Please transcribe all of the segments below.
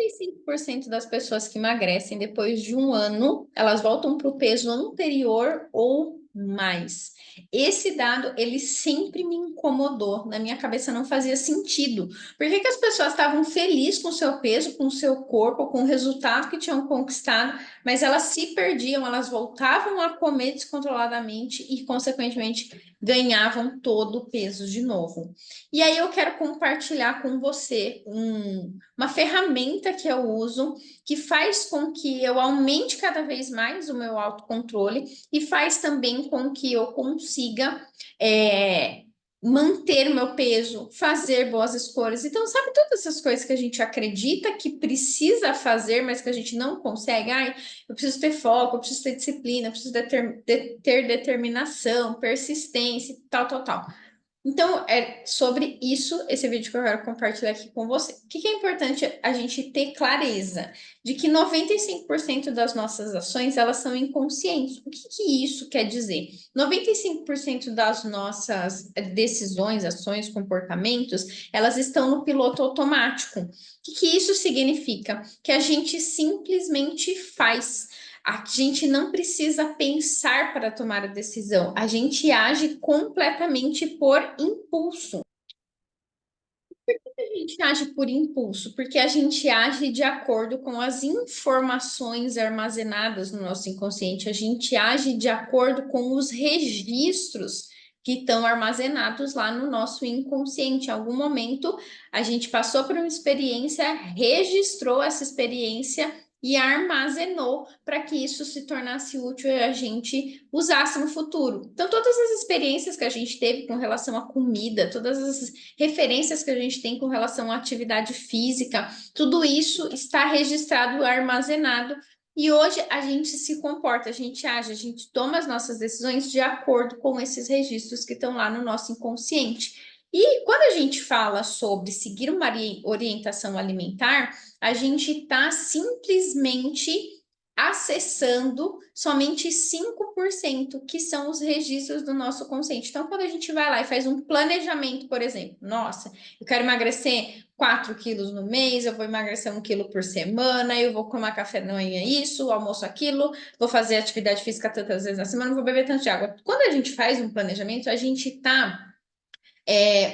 95% das pessoas que emagrecem depois de um ano, elas voltam para o peso anterior ou mais. Esse dado, ele sempre me incomodou, na minha cabeça não fazia sentido. Por que que as pessoas estavam felizes com o seu peso, com o seu corpo, com o resultado que tinham conquistado, mas elas se perdiam, elas voltavam a comer descontroladamente e, consequentemente, ganhavam todo o peso de novo. E aí eu quero compartilhar com você uma ferramenta que eu uso que faz com que eu aumente cada vez mais o meu autocontrole e faz também com que eu consiga manter o meu peso, fazer boas escolhas. Então, sabe todas essas coisas que a gente acredita que precisa fazer, mas que a gente não consegue? Ai, eu preciso ter foco, eu preciso ter disciplina, eu preciso ter determinação, persistência, tal, tal, tal. Então, é sobre isso esse vídeo que eu quero compartilhar aqui com você. O que que é importante a gente ter clareza de que 95% das nossas ações, elas são inconscientes. O que que isso quer dizer? 95% das nossas decisões, ações, comportamentos, elas estão no piloto automático. O que que isso significa? Que a gente simplesmente faz. A gente não precisa pensar para tomar a decisão, a gente age completamente por impulso. A gente age por impulso, porque a gente age de acordo com as informações armazenadas no nosso inconsciente, a gente age de acordo com os registros que estão armazenados lá no nosso inconsciente. Em algum momento, a gente passou por uma experiência, registrou essa experiência e armazenou para que isso se tornasse útil e a gente usasse no futuro. Então, todas as experiências que a gente teve com relação à comida, todas as referências que a gente tem com relação à atividade física, tudo isso está registrado, armazenado. E hoje a gente se comporta, a gente age, a gente toma as nossas decisões de acordo com esses registros que estão lá no nosso inconsciente. E quando a gente fala sobre seguir uma orientação alimentar, a gente está simplesmente acessando somente 5% que são os registros do nosso consciente. Então, quando a gente vai lá e faz um planejamento, por exemplo, nossa, eu quero emagrecer 4 quilos no mês, eu vou emagrecer 1 quilo por semana, eu vou tomar café da manhã isso, almoço aquilo, vou fazer atividade física tantas vezes na semana, vou beber tanto de água. Quando a gente faz um planejamento, a gente está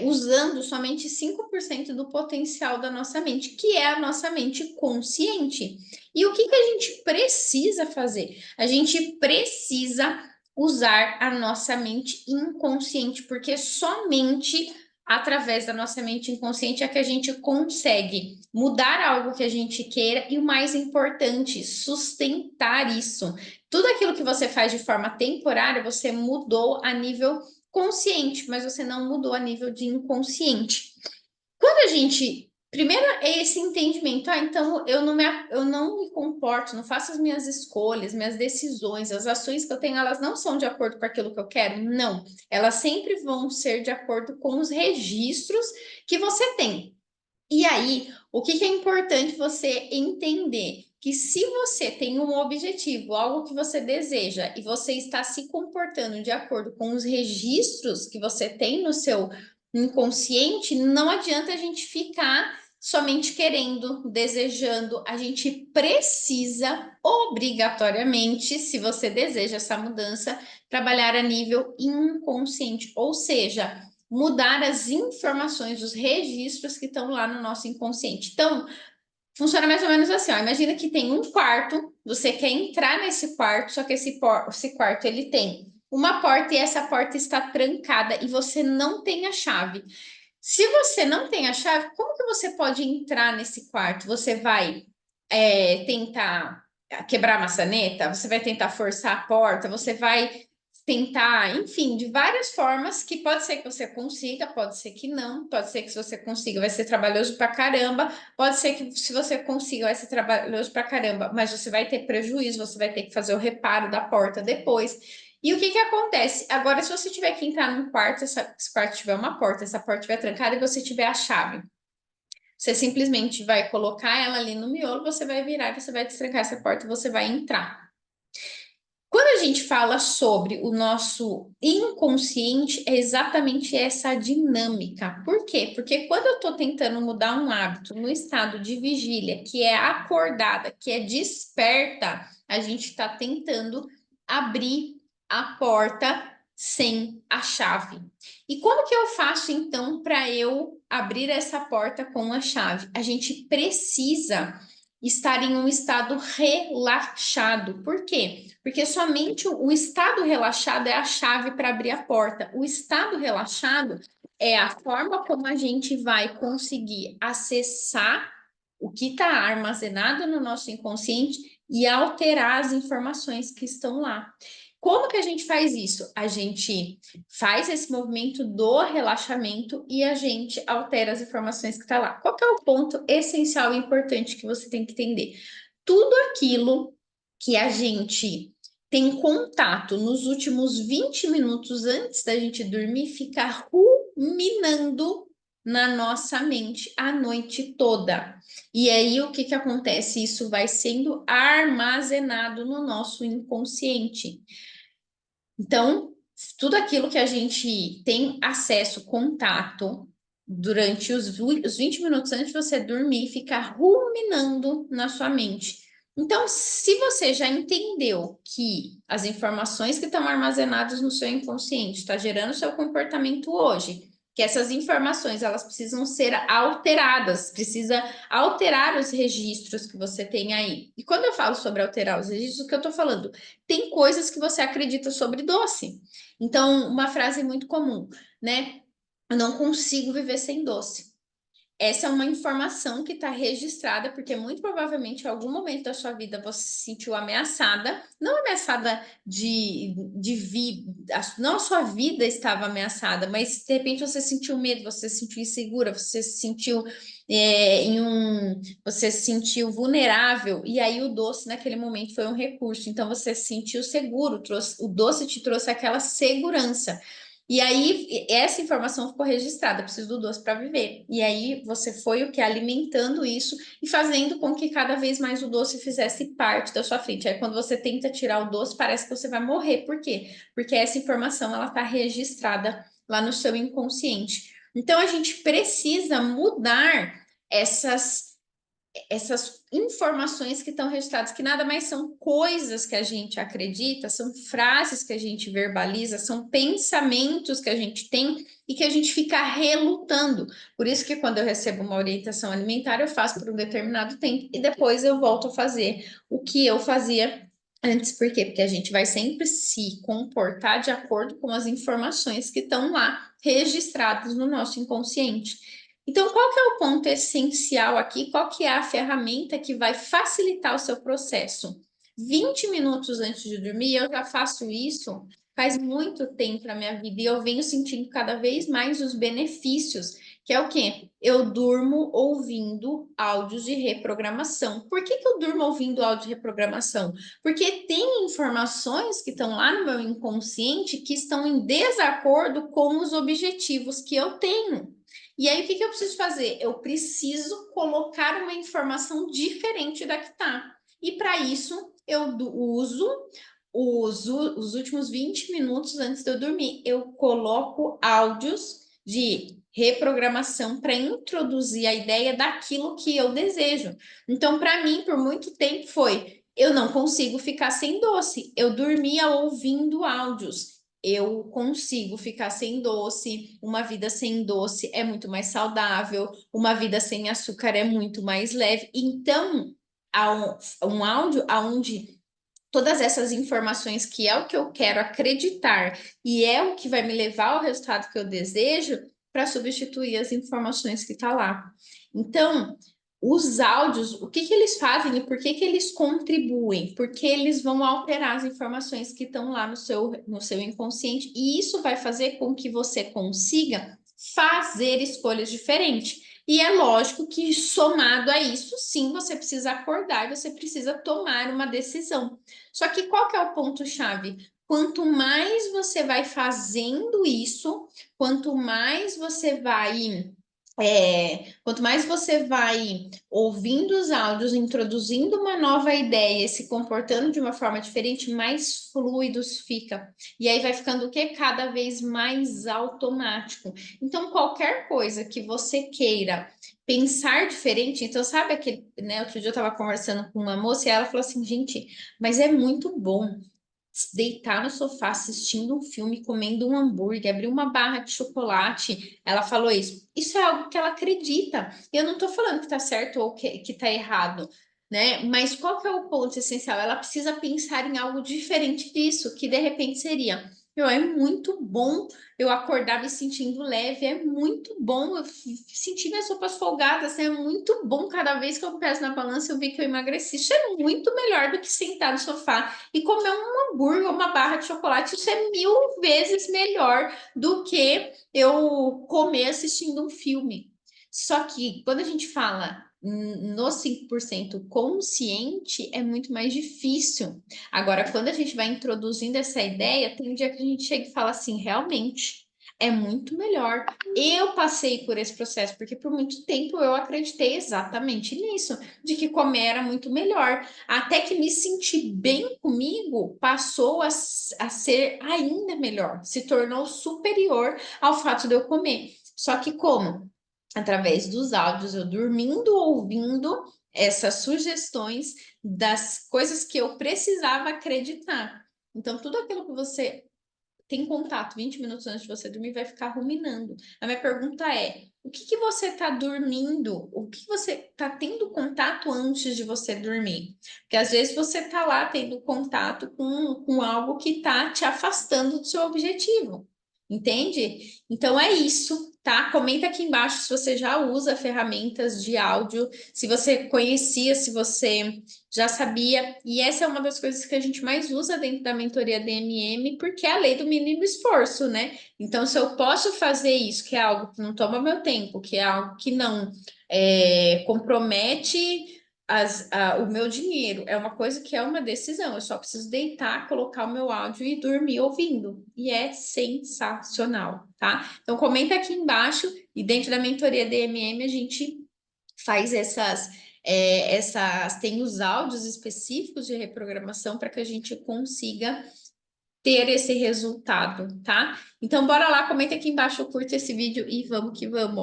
usando somente 5% do potencial da nossa mente, que é a nossa mente consciente. E o que que a gente precisa fazer? A gente precisa usar a nossa mente inconsciente, porque somente através da nossa mente inconsciente é que a gente consegue mudar algo que a gente queira e o mais importante, sustentar isso. Tudo aquilo que você faz de forma temporária, você mudou a nível consciente, mas você não mudou a nível de inconsciente. Quando a gente. Primeiro é esse entendimento, então eu não me comporto, não faço as minhas escolhas, minhas decisões, as ações que eu tenho, elas não são de acordo com aquilo que eu quero, não. Elas sempre vão ser de acordo com os registros que você tem. E aí, o que que é importante você entender? Que se você tem um objetivo, algo que você deseja, e você está se comportando de acordo com os registros que você tem no seu inconsciente, não adianta a gente ficar somente querendo, desejando. A gente precisa, obrigatoriamente, se você deseja essa mudança, trabalhar a nível inconsciente, ou seja, mudar as informações, os registros que estão lá no nosso inconsciente. Então, funciona mais ou menos assim, ó. Imagina que tem um quarto, você quer entrar nesse quarto, só que esse quarto ele tem uma porta e essa porta está trancada e você não tem a chave. Se você não tem a chave, como que você pode entrar nesse quarto? Você vai tentar quebrar a maçaneta, você vai tentar forçar a porta, você vai tentar, enfim, de várias formas que pode ser que você consiga, pode ser que não, pode ser que se você consiga vai ser trabalhoso pra caramba, pode ser que se você consiga vai ser trabalhoso pra caramba, mas você vai ter prejuízo, você vai ter que fazer o reparo da porta depois. E o que que acontece? Agora, se você tiver que entrar num quarto, esse quarto tiver uma porta, essa porta estiver trancada e você tiver a chave, você simplesmente vai colocar ela ali no miolo, você vai virar, você vai destrancar essa porta e você vai entrar. Quando a a gente fala sobre o nosso inconsciente, é exatamente essa dinâmica. Por quê? Porque quando eu estou tentando mudar um hábito no estado de vigília, que é acordada, que é desperta, a gente está tentando abrir a porta sem a chave. E como que eu faço então para eu abrir essa porta com a chave? A gente precisa estar em um estado relaxado. Por quê? Porque somente o estado relaxado é a chave para abrir a porta. O estado relaxado é a forma como a gente vai conseguir acessar o que está armazenado no nosso inconsciente e alterar as informações que estão lá. Como que a gente faz isso? A gente faz esse movimento do relaxamento e a gente altera as informações que estão lá. Qual que é o ponto essencial e importante que você tem que entender? Tudo aquilo que a gente tem contato nos últimos 20 minutos antes da gente dormir fica ruminando na nossa mente a noite toda. E aí o que que acontece? Isso vai sendo armazenado no nosso inconsciente. Então, tudo aquilo que a gente tem acesso, contato, durante os 20 minutos antes de você dormir, fica ruminando na sua mente. Então, se você já entendeu que as informações que estão armazenadas no seu inconsciente está gerando seu comportamento hoje, que essas informações elas precisam ser alteradas, precisa alterar os registros que você tem aí. E quando eu falo sobre alterar os registros, o que eu estou falando? Tem coisas que você acredita sobre doce. Então, uma frase muito comum, né? Eu não consigo viver sem doce. Essa é uma informação que está registrada, porque muito provavelmente em algum momento da sua vida você se sentiu ameaçada, não ameaçada de vida, não a sua vida estava ameaçada, mas de repente você sentiu medo, você se sentiu insegura, você se sentiu você se sentiu vulnerável, e aí o doce naquele momento foi um recurso, então você se sentiu seguro, o doce te trouxe aquela segurança. E aí, essa informação ficou registrada, preciso do doce para viver. E aí, você foi o que? Alimentando isso e fazendo com que cada vez mais o doce fizesse parte da sua frente. Aí, quando você tenta tirar o doce, parece que você vai morrer. Por quê? Porque essa informação, ela está registrada lá no seu inconsciente. Então, a gente precisa mudar essas informações que estão registradas, que nada mais são coisas que a gente acredita, são frases que a gente verbaliza, são pensamentos que a gente tem e que a gente fica relutando. Por isso que quando eu recebo uma orientação alimentar, eu faço por um determinado tempo e depois eu volto a fazer o que eu fazia antes. Por quê? Porque a gente vai sempre se comportar de acordo com as informações que estão lá registradas no nosso inconsciente. Então, qual que é o ponto essencial aqui? Qual que é a ferramenta que vai facilitar o seu processo? 20 minutos antes de dormir, eu já faço isso faz muito tempo na minha vida e eu venho sentindo cada vez mais os benefícios, que é o quê? Eu durmo ouvindo áudios de reprogramação. Por que eu durmo ouvindo áudio de reprogramação? Porque tem informações que estão lá no meu inconsciente que estão em desacordo com os objetivos que eu tenho. E aí, o que que eu preciso fazer? Eu preciso colocar uma informação diferente da que está. E para isso, eu uso os últimos 20 minutos antes de eu dormir. Eu coloco áudios de reprogramação para introduzir a ideia daquilo que eu desejo. Então, para mim, por muito tempo foi: eu não consigo ficar sem doce. Eu dormia ouvindo áudios. Eu consigo ficar sem doce, uma vida sem doce é muito mais saudável, uma vida sem açúcar é muito mais leve. Então, há um áudio onde todas essas informações, que é o que eu quero acreditar e é o que vai me levar ao resultado que eu desejo, para substituir as informações que estão lá. Então, os áudios, o que que eles fazem e por que que eles contribuem? Porque eles vão alterar as informações que estão lá no seu inconsciente, e isso vai fazer com que você consiga fazer escolhas diferentes. E é lógico que, somado a isso, sim, você precisa acordar, você precisa tomar uma decisão. Só que qual que é o ponto-chave? Quanto mais você vai fazendo isso, quanto mais você vai Quanto mais você vai ouvindo os áudios, introduzindo uma nova ideia e se comportando de uma forma diferente, mais fluidos fica. E aí vai ficando o quê? Cada vez mais automático. Então, qualquer coisa que você queira pensar diferente, então, sabe aquele, né? Outro dia eu estava conversando com uma moça e ela falou assim, gente, mas é muito bom deitar no sofá assistindo um filme, comendo um hambúrguer, abrir uma barra de chocolate. Ela falou isso. Isso é algo que ela acredita. Eu não estou falando que está certo ou que está errado, né? Mas qual que é o ponto essencial? Ela precisa pensar em algo diferente disso, que de repente seria. É muito bom eu acordar me sentindo leve, é muito bom eu sentir minhas roupas folgadas, é muito bom cada vez que eu peso na balança eu vi que eu emagreci. Isso é muito melhor do que sentar no sofá e comer um hambúrguer, uma barra de chocolate, isso é 1000 vezes melhor do que eu comer assistindo um filme. Só que quando a gente fala no 5% consciente, é muito mais difícil. Agora, quando a gente vai introduzindo essa ideia, tem um dia que a gente chega e fala assim, realmente. É muito melhor. Eu passei por esse processo, porque por muito tempo eu acreditei exatamente nisso, de que comer era muito melhor. Até que me sentir bem comigo passou a ser ainda melhor, se tornou superior ao fato de eu comer. Só que como? Através dos áudios, eu dormindo, ouvindo essas sugestões das coisas que eu precisava acreditar. Então, tudo aquilo que você tem contato 20 minutos antes de você dormir, vai ficar ruminando. A minha pergunta é: o que que você está dormindo? O que você está tendo contato antes de você dormir? Porque às vezes você está lá tendo contato com algo que está te afastando do seu objetivo. Entende? Então é isso, tá? Comenta aqui embaixo se você já usa ferramentas de áudio, se você conhecia, se você já sabia, e essa é uma das coisas que a gente mais usa dentro da mentoria DMM, porque é a lei do mínimo esforço, né? Então, se eu posso fazer isso, que é algo que não toma meu tempo, que é algo que não compromete o meu dinheiro, é uma coisa que é uma decisão, eu só preciso deitar, colocar o meu áudio e dormir ouvindo, e é sensacional, tá? Então, comenta aqui embaixo, e dentro da mentoria DMM a gente faz tem os áudios específicos de reprogramação para que a gente consiga ter esse resultado, tá? Então, bora lá, comenta aqui embaixo, curta esse vídeo e vamos que vamos.